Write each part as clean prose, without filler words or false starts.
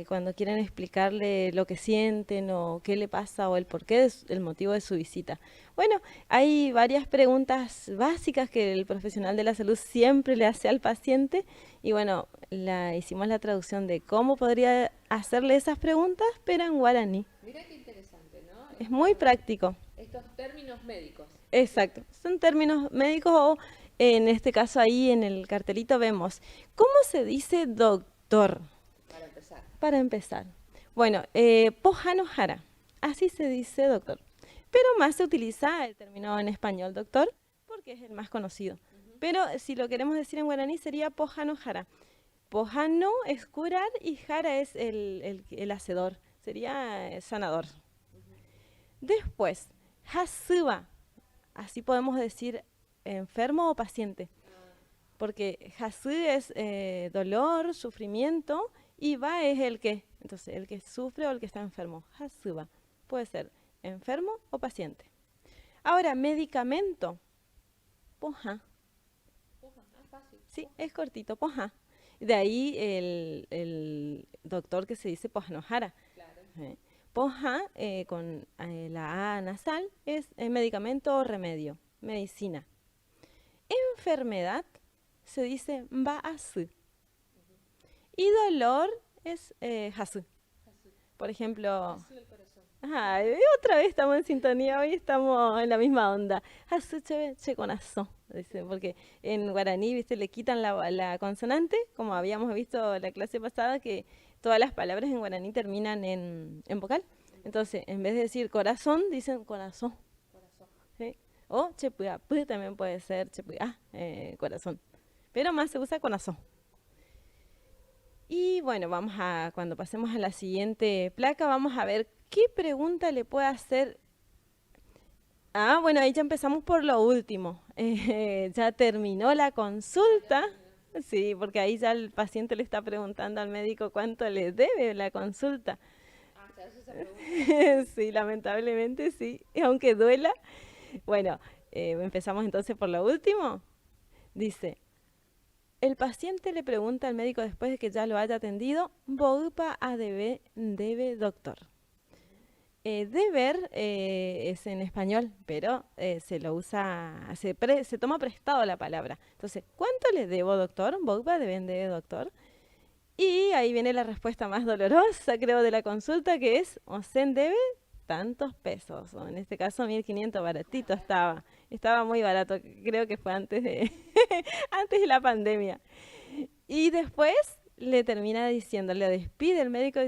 cuando quieren explicarle lo que sienten o qué le pasa o el porqué, el motivo de su visita. Bueno, hay varias preguntas básicas que el profesional de la salud siempre le hace al paciente y bueno, hicimos la traducción de cómo podría hacerle esas preguntas, pero en guaraní. Mirá qué interesante, ¿no? Es muy práctico. Estos términos médicos. Exacto. Son términos médicos o en este caso ahí en el cartelito vemos cómo se dice doctor. Para empezar. Para empezar. Bueno, Pojano Jara. Así se dice doctor. Pero más se utiliza el término en español doctor porque es el más conocido. Pero si lo queremos decir en guaraní sería Pojano Jara. Pojano es curar y Jara es el hacedor. Sería sanador. Después, Hasuba. Así podemos decir enfermo o paciente. Porque Hasu es dolor, sufrimiento y va es el que. Entonces, el que sufre o el que está enfermo. Hasuba. Puede ser enfermo o paciente. Ahora, medicamento. Poja. Fácil. Sí, es cortito, poja. De ahí el doctor que se dice Pojanojara. Claro. Poja con la A nasal es medicamento o remedio, medicina. Enfermedad se dice Baasu. Y dolor es Hasu. Por ejemplo, Azul el corazón. otra vez estamos en sintonía, hoy estamos en la misma onda. Hasu che conazo, dice, porque en guaraní, viste, le quitan la consonante, como habíamos visto la clase pasada, que todas las palabras en guaraní terminan en vocal. Entonces, en vez de decir corazón, dicen corazón. Corazón. ¿Sí? O chepuya, también puede ser chepuya, corazón. Pero más se usa corazón. Y bueno, cuando pasemos a la siguiente placa, vamos a ver qué pregunta le puede hacer. Ah, bueno, ahí ya empezamos por lo último. Ya terminó la consulta. Sí, porque ahí ya el paciente le está preguntando al médico cuánto le debe la consulta. Ah, se hace esa pregunta. Sí, lamentablemente sí, aunque duela. Bueno, empezamos entonces por lo último. Dice, el paciente le pregunta al médico después de que ya lo haya atendido, Boupa a debe doctor. Deber es en español, pero se lo usa, se toma prestado la palabra. Entonces, ¿cuánto le debo, doctor? Boupa debe doctor. Y ahí viene la respuesta más dolorosa, creo, de la consulta, que es, Osen debe tantos pesos, o en este caso 1.500, baratito estaba. Estaba muy barato, creo que fue antes de, antes de la pandemia. Y después le termina diciendo, le despide el médico.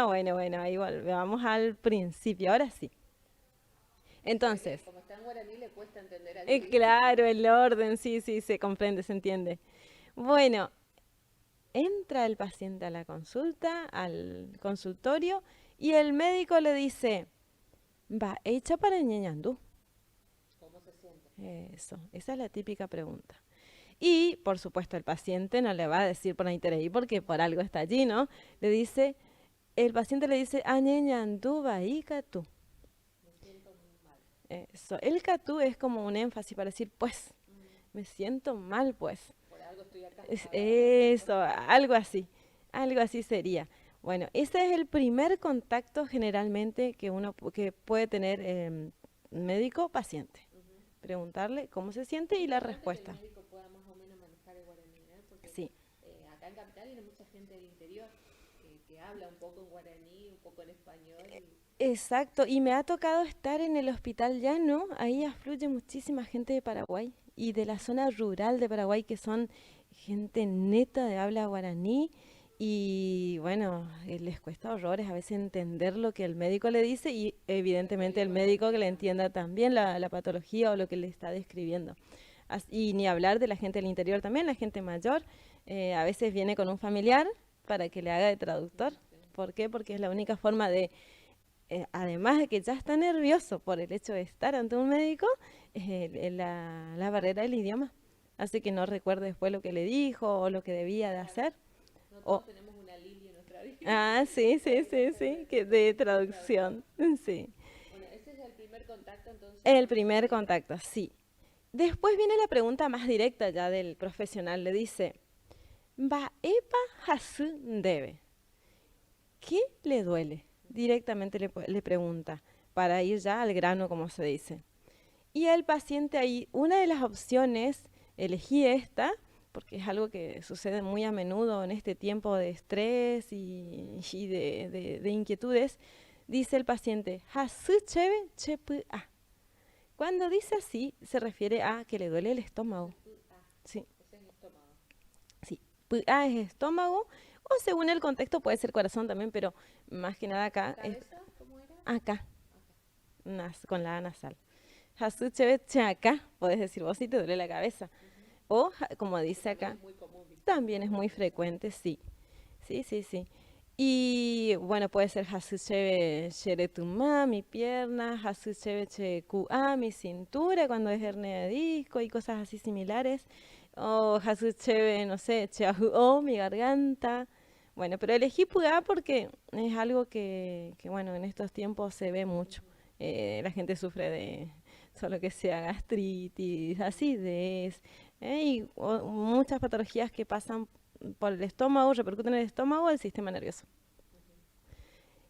Bueno, ahí vamos al principio, ahora sí. Entonces, Como está en guaraní le cuesta entender al turista. claro, el orden, sí, se comprende, se entiende. Bueno, entra el paciente a la consulta, al consultorio, y el médico le dice, va, hecha para ñeñandú. ¿Cómo se siente? Eso, esa es la típica pregunta. Y, por supuesto, el paciente no le va a decir por interés porque por algo está allí, ¿no? El paciente le dice, añeñandú tú. Me siento muy mal. Eso, el catú es como un énfasis para decir, pues, me siento mal, pues. Por algo estoy acá. Eso, algo así sería. Bueno, ese es el primer contacto generalmente que puede tener médico-paciente. Preguntarle cómo se siente y la Importante que el respuesta. médico pueda más o menos manejar el guaraní, ¿eh? Porque Sí, acá en Capital viene mucha gente del interior que habla un poco en guaraní, un poco en español. exacto. Y me ha tocado estar en el hospital llano, ahí afluye muchísima gente de Paraguay y de la zona rural de Paraguay que son gente neta de habla guaraní y bueno, les cuesta horrores a veces entender lo que el médico le dice y evidentemente el médico que le entienda también la patología o lo que le está describiendo. Y ni hablar de la gente del interior también, la gente mayor, a veces viene con un familiar para que le haga de traductor. ¿Por qué? Porque es la única forma de, además de que ya está nervioso por el hecho de estar ante un médico, la barrera del idioma. Hace que no recuerde después lo que le dijo o lo que debía de hacer. No O, todos tenemos una Lili en nuestra vida. sí, que de traducción, sí. Bueno, ese es el primer contacto entonces El con el primer médico. contacto, sí. Después viene la pregunta más directa ya del profesional. Le dice, va epa hasu debe. ¿qué le duele? Directamente le pregunta, para ir ya al grano, como se dice. Y el paciente ahí, una de las opciones, elegí esta, porque es algo que sucede muy a menudo en este tiempo de estrés y de inquietudes, dice el paciente, "Hasu chebe chepu a". Cuando dice así, se refiere a que le duele el estómago. Sí, Ese es el estómago. sí. A es estómago, o según el contexto puede ser corazón también, pero más que nada acá es ¿Cabeza? ¿Cómo era? acá, Acá. con la A nasal. Hasu chebe che acá, podés decir vos si te duele la cabeza. O, como Que dice también acá, es muy común, ¿viste? también es muy Cuando son- frecuente, sí. Sí, sí, sí. Y bueno, puede ser Hasuchebe Sheretuma, mi pierna, Hasuchebe Chekua, mi cintura, cuando es hernia de disco y cosas así similares. O Hasuchebe, no sé, Cheahuo, mi garganta. Bueno, pero elegí Puga porque es algo bueno, en estos tiempos se ve mucho. La gente sufre de solo que sea gastritis, acidez, y muchas patologías que pasan por el estómago, repercuten en el estómago o el sistema nervioso.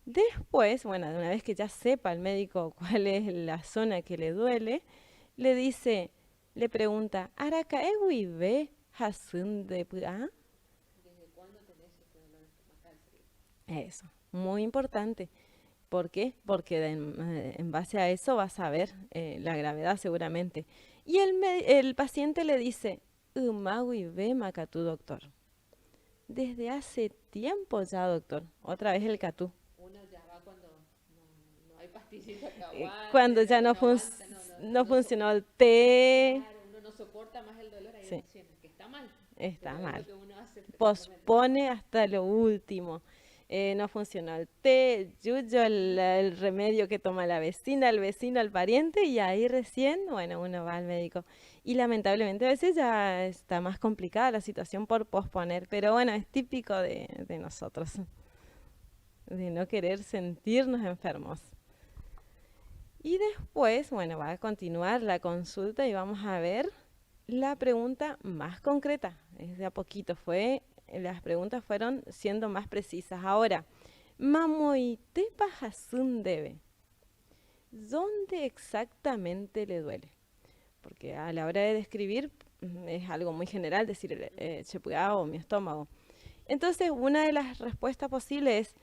Después, bueno, de una vez que ya sepa el médico cuál es la zona que le duele, le dice, le pregunta, ¿Araka ewibe hasun de pua? ¿Desde cuándo tenés este dolor estomacal? Sería? Eso, muy importante. ¿Por qué? Porque en base a eso vas a ver la gravedad seguramente. Y el paciente le dice, Umawi ve macatú, doctor. Desde hace tiempo ya, doctor. Otra vez el catú. Uno ya va cuando no hay pastillita que aguante, Cuando ya no aguanta, no no funcionó el té. claro, uno no soporta más el dolor ahí Sí, recién, que está mal, está pero es lo mal. que uno hace frecuentemente. Pospone hasta lo último. No funcionó el té, yuyo, el remedio que toma la vecina, el vecino, el pariente, y ahí recién, bueno, uno va al médico. Y lamentablemente a veces ya está más complicada la situación por posponer, pero bueno, es típico de nosotros, de no querer sentirnos enfermos. Y después, bueno, va a continuar la consulta y vamos a ver la pregunta más concreta. Es de a poquito, las preguntas fueron siendo más precisas. Ahora, Mamoitepa Hasun debe. ¿Dónde exactamente le duele? Porque a la hora de describir es algo muy general decir chepugá o mi estómago. Entonces, una de las respuestas posibles es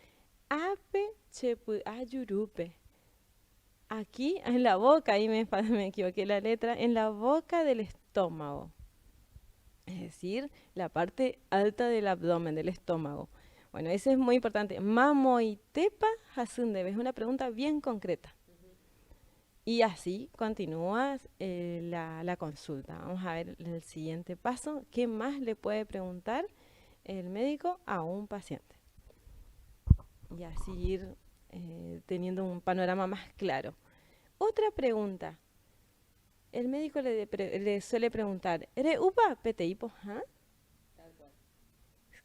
Ape chepugá yurupe. Aquí, en la boca, ahí me equivoqué la letra, en la boca del estómago. Es decir, la parte alta del abdomen, del estómago. Bueno, eso es muy importante. Mamoitepa hasundebe, es una pregunta bien concreta. Y así continúa la consulta. Vamos a ver el siguiente paso. ¿Qué más le puede preguntar el médico a un paciente? Y así ir teniendo un panorama más claro. Otra pregunta. El médico le suele preguntar, ¿Ere upa peteipo? ¿Ah? Tal cual,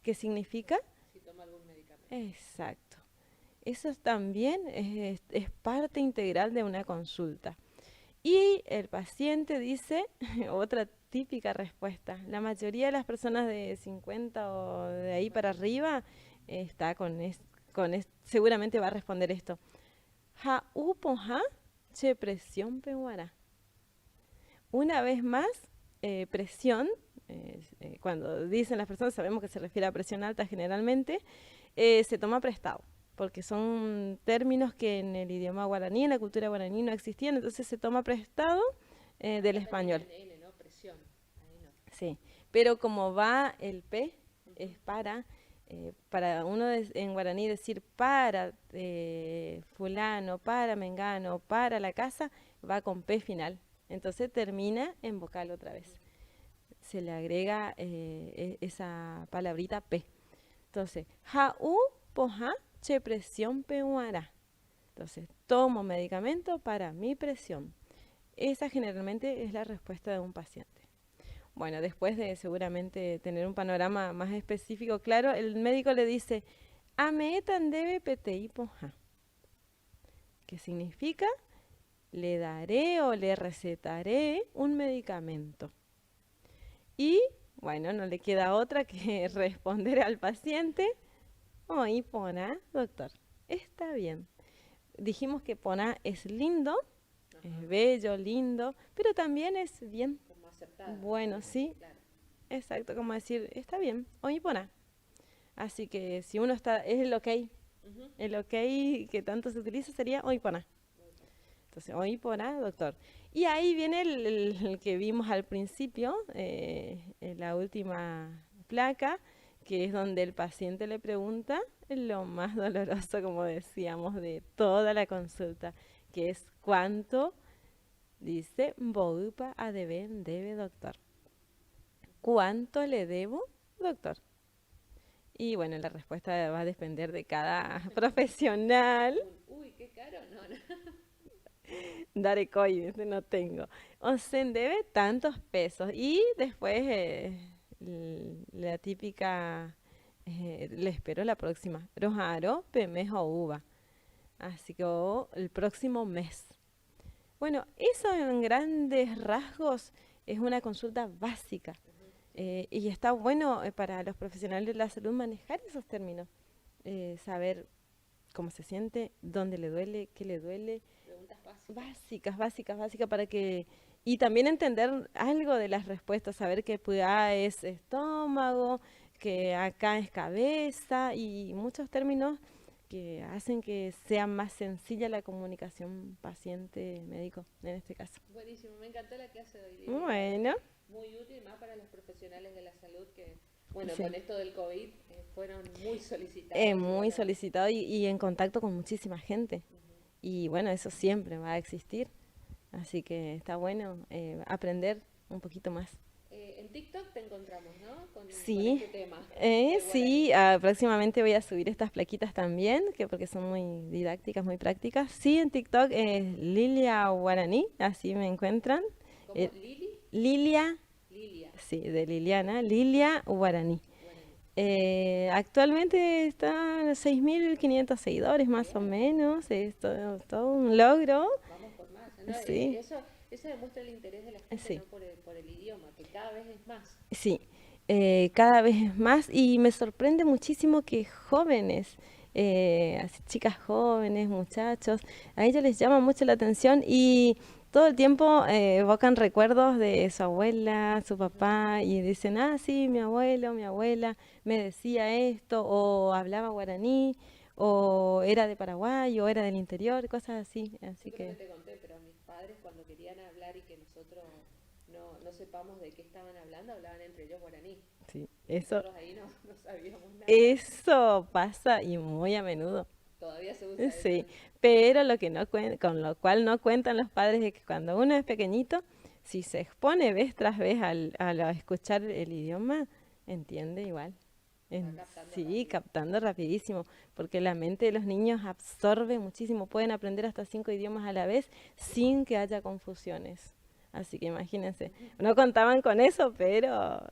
¿Qué significa? si toma algún medicamento. Exacto. Eso también es parte integral de una consulta. Y el paciente dice, otra típica respuesta, la mayoría de las personas de 50 o de ahí para arriba está seguramente va a responder esto. Ja upo ja che presión pehuara. Una vez más, presión, cuando dicen las personas sabemos que se refiere a presión alta generalmente, se toma prestado, porque son términos que en el idioma guaraní, en la cultura guaraní no existían, entonces se toma prestado del Acá termina español. en N, ¿no? Presión. Ahí no. Sí, pero como va el P, es para uno en guaraní decir para fulano, para mengano, para la casa, va con P final. Entonces termina en vocal otra vez. Se le agrega esa palabrita P. Entonces, ja-u, poja, che presión pehuara. Entonces, tomo medicamento para mi presión. Esa generalmente es la respuesta de un paciente. Bueno, después de seguramente tener un panorama más específico, claro, el médico le dice, ameetan debe PTI poja. ¿Qué significa? Le daré o le recetaré un medicamento. Y bueno, no le queda otra que responder al paciente, Hoy pona, doctor. Está bien. Dijimos que pona es lindo, es bello, lindo, pero también es bien. Como aceptada. Bueno, sí, Claro. exacto, como decir, está bien, hoy pona. Así que si uno está, es Ujú. el ok que tanto se utiliza sería hoy pona. Entonces, hoy pona, doctor. Y ahí viene el que vimos al principio, en la última placa, que es donde el paciente le pregunta lo más doloroso, como decíamos, de toda la consulta, que es cuánto, dice, Boupa a debe, doctor. ¿Cuánto le debo, doctor? Y bueno, la respuesta va a depender de cada profesional. Uy, qué caro. No, no. Dare coy, ese no tengo. O se debe tantos pesos. Y después la típica, le espero la próxima. Rojaro, pemes o uva. Así que el próximo mes. Bueno, eso en grandes rasgos es una consulta básica. Y está bueno para los profesionales de la salud manejar esos términos. Saber cómo se siente, dónde le duele, qué le duele. Preguntas básicas. Básicas para que... Y también entender algo de las respuestas, saber que PUA es estómago, que acá es cabeza y muchos términos que hacen que sea más sencilla la comunicación paciente-médico en este caso. Buenísimo, me encantó la clase de hoy, Lili. Bueno, Muy útil, más para los profesionales de la salud que, bueno, sí. con esto del COVID fueron muy solicitados. Es muy Bueno, solicitado y en contacto con muchísima gente. Y bueno, eso siempre va a existir. Así que está bueno aprender un poquito más. en TikTok te encontramos, ¿no? Con Sí, este tema. del sí, guaraní. próximamente voy a subir estas plaquitas también, que porque son muy didácticas, muy prácticas. Sí, en TikTok es Lilia Guaraní, así me encuentran. ¿Cómo? Eh, ¿Lili? Lilia, Lilia. sí, de Liliana, Lilia Guaraní. Guaraní. Actualmente está a 6.500 seguidores más o Bien. menos, es todo un logro. Vamos por más. ¿No? Sí, Eso demuestra el interés de la gente, sí. ¿no? Por el idioma, que cada vez es más. Sí, cada vez es más y me sorprende muchísimo que jóvenes, así chicas jóvenes, muchachos, a ellos les llama mucho la atención y todo el tiempo evocan recuerdos de su abuela, su papá y dicen, ah, sí, mi abuelo, mi abuela me decía esto o hablaba guaraní o era de Paraguay o era del interior, cosas así, así Yo creo que que te conté, pero mis padres cuando querían hablar y que nosotros no sepamos de qué estaban hablando, hablaban entre ellos guaraní. sí, Nosotros ahí no sabíamos nada. eso pasa y muy a menudo. Todavía se usa eso. Sí, pero lo que no con lo cual no cuentan los padres es que cuando uno es pequeñito, si se expone vez tras vez al escuchar el idioma, entiende igual. Va captando Sí, rápido. captando rapidísimo, porque la mente de los niños absorbe muchísimo, pueden aprender hasta 5 idiomas a la vez sin que haya confusiones. Así que imagínense, no contaban con eso, pero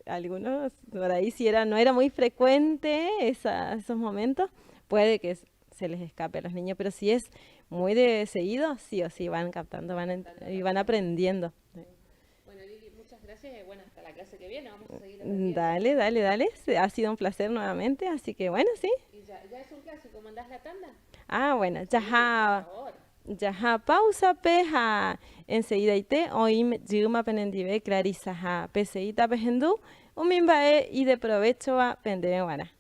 algunos por ahí si era, no era muy frecuente esos momentos, puede que se les escape a los niños, pero si es muy de seguido, sí o sí van captando, Captando y van rápido. aprendiendo. Bueno, Lili, muchas gracias. Bueno, hasta la clase que viene vamos a seguir aprendiendo. Dale, ha sido un placer nuevamente, así que bueno, sí. Y ya es un clásico, ¿mandás la tanda? Ah, bueno, Sí, por favor. pausa peja enseguida ite oim jiuma penendive clarisa ja peseita pejendu umimbae y de provecho a pendeguara.